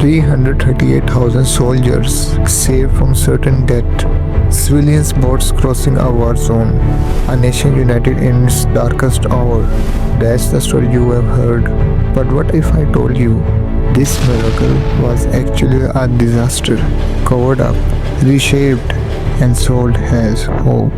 338,000 soldiers saved from certain death. Civilians boats crossing a war zone. A nation united in its darkest hour. That's the story you have heard. But what if I told you this miracle was actually a disaster, covered up, reshaped, and sold as hope?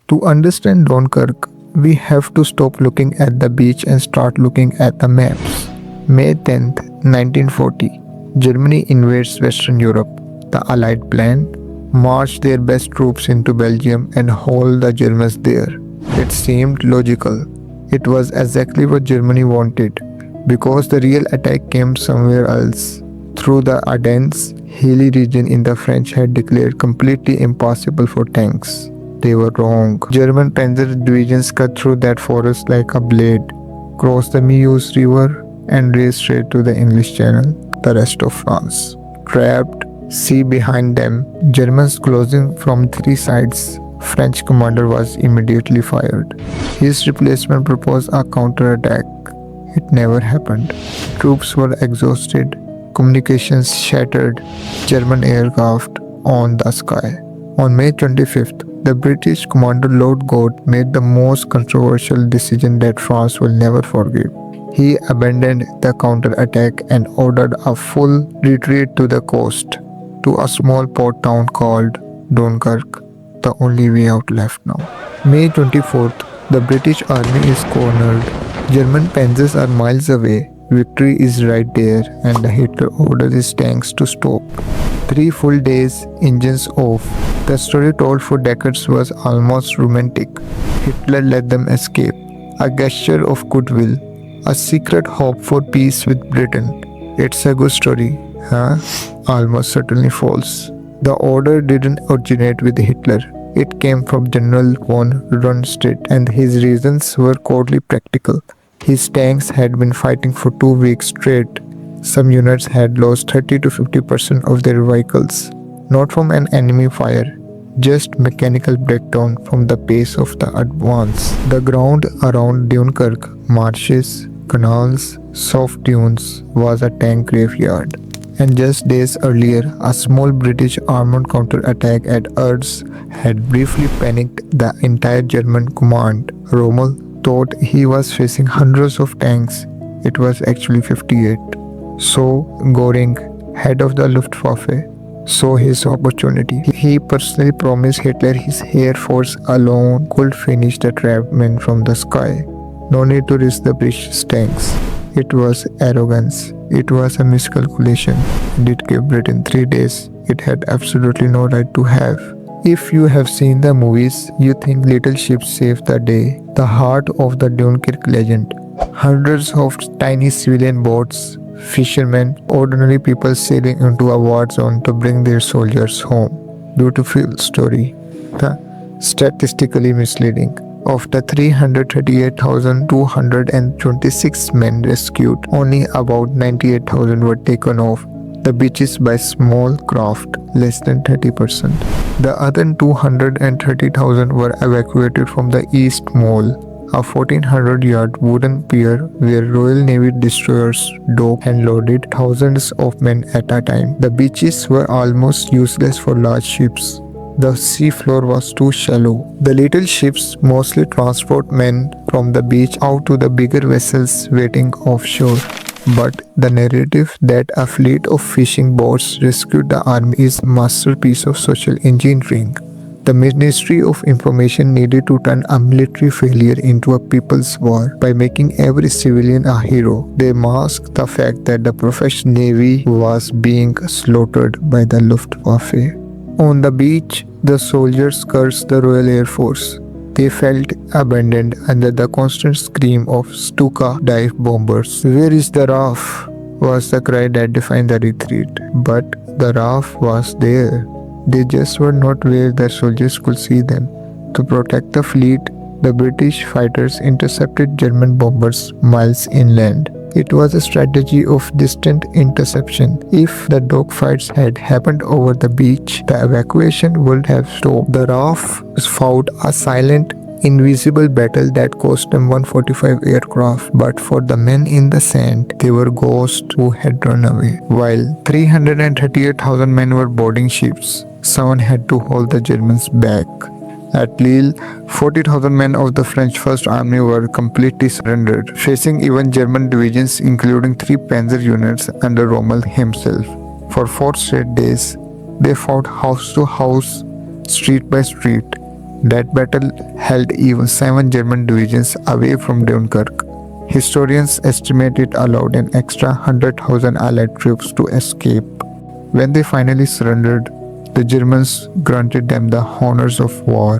To understand Dunkirk, we have to stop looking at the beach and start looking at the maps. May 10th, 1940, Germany invades Western Europe. The Allied plan: march their best troops into Belgium and hold the Germans there. It seemed logical. It was exactly what Germany wanted, because the real attack came somewhere else. Through the Ardennes, hilly region in the French had declared completely impossible for tanks. They were wrong. German panzer divisions cut through that forest like a blade, crossed the Meuse River, and raced straight to the English Channel. The rest of France, trapped, sea behind them, Germans closing from three sides. French commander was immediately fired. His replacement proposed a counterattack. It never happened. Troops were exhausted, communications shattered, German aircraft on the sky. On May 25th, the British commander Lord Gode made the most controversial decision that France will never forgive. He abandoned the counterattack and ordered a full retreat to the coast, to a small port town called Dunkirk, the only way out left now. May 24th, the British army is cornered. German panzers are miles away. Victory is right there, and Hitler orders his tanks to stop. 3 full days, engines off. The story told for decades was almost romantic. Hitler let them escape. A gesture of goodwill. A secret hope for peace with Britain. It's a good story, huh? Almost certainly false. The order didn't originate with Hitler. It came from General von Rundstedt, and his reasons were coldly practical. His tanks had been fighting for 2 weeks straight. Some units had lost 30 to 50% of their vehicles, not from an enemy fire, just mechanical breakdown from the pace of the advance. The ground around Dunkirk, marshes, canals, soft dunes, was a tank graveyard. And just days earlier, a small British armored counterattack at Urs had briefly panicked the entire German command. Rommel thought he was facing hundreds of tanks. It was actually 58. So Göring, head of the Luftwaffe, saw his opportunity. He personally promised Hitler his air force alone could finish the trapped men from the sky. No need to risk the British tanks. It was arrogance. It was a miscalculation, and it gave Britain 3 days it had absolutely no right to have. If you have seen the movies, you think little ships saved the day. The heart of the Dunkirk legend. Hundreds of tiny civilian boats, fishermen, ordinary people sailing into a war zone to bring their soldiers home. Beautiful story. Statistically misleading. Of the 338,226 men rescued, only about 98,000 were taken off the beaches by small craft, less than 30%. The other 230,000 were evacuated from the East Mole, a 1,400-yard wooden pier where Royal Navy destroyers docked and loaded thousands of men at a time. The beaches were almost useless for large ships. The seafloor was too shallow. The little ships mostly transport men from the beach out to the bigger vessels waiting offshore. But the narrative that a fleet of fishing boats rescued the army is a masterpiece of social engineering. The Ministry of Information needed to turn a military failure into a people's war by making every civilian a hero. They masked the fact that the professional navy was being slaughtered by the Luftwaffe. On the beach, the soldiers cursed the Royal Air Force. They felt abandoned under the constant scream of Stuka dive bombers. "Where is the RAF?" was the cry that defined the retreat. But the RAF was there. They just were not where the soldiers could see them. To protect the fleet, the British fighters intercepted German bombers miles inland. It was a strategy of distant interception. If the dogfights had happened over the beach, the evacuation would have stopped. The RAF fought a silent, invisible battle that cost them 145 aircraft, but for the men in the sand, they were ghosts who had run away. While 338,000 men were boarding ships, someone had to hold the Germans back. At Lille, 40,000 men of the French First Army were completely surrendered, facing even German divisions including 3 Panzer units under Rommel himself. For 4 straight days, they fought house to house, street by street. That battle held even 7 German divisions away from Dunkirk. Historians estimate it allowed an extra 100,000 Allied troops to escape. When they finally surrendered, the Germans granted them the honors of war.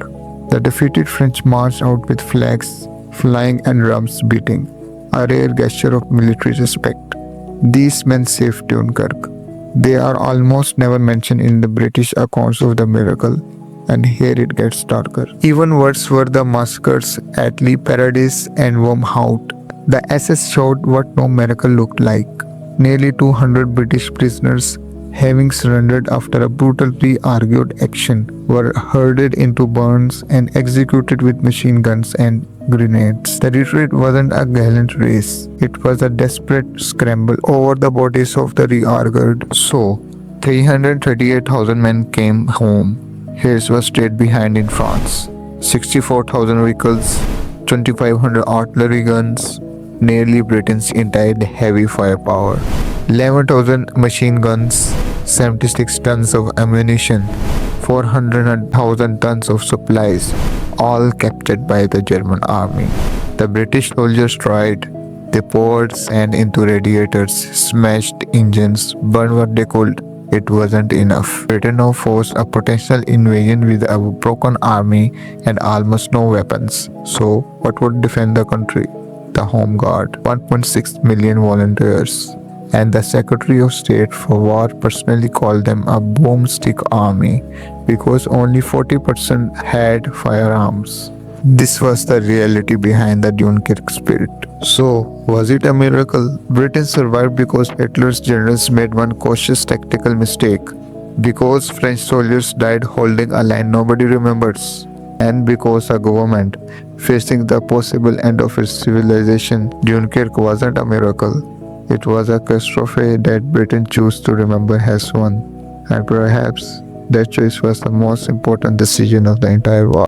The defeated French marched out with flags flying and drums beating, a rare gesture of military respect. These men saved Dunkirk. They are almost never mentioned in the British accounts of the miracle, and here it gets darker. Even worse were the massacres at Le Paradis and Wormhout. The SS showed what no miracle looked like. Nearly 200 British prisoners, having surrendered after a brutal pre-argued action, were herded into barns and executed with machine guns and grenades. The retreat wasn't a gallant race, it was a desperate scramble over the bodies of the re-argued. So, 338,000 men came home. Here's what stayed behind in France: 64,000 vehicles, 2,500 artillery guns, nearly Britain's entire heavy firepower, 11,000 machine guns, 76 tons of ammunition, 400,000 tons of supplies, all captured by the German army. The British soldiers tried. They poured sand into radiators, smashed engines, burned what they could. It wasn't enough. Britain now faced a potential invasion with a broken army and almost no weapons. So, what would defend the country? The Home Guard, 1.6 million volunteers. And the Secretary of State for War personally called them a boomstick army because only 40% had firearms. This was the reality behind the Dunkirk spirit. So, was it a miracle? Britain survived because Hitler's generals made one cautious tactical mistake. Because French soldiers died holding a line nobody remembers. And because a government facing the possible end of its civilization, Dunkirk wasn't a miracle. It was a catastrophe that Britain chose to remember as one. And perhaps that choice was the most important decision of the entire war.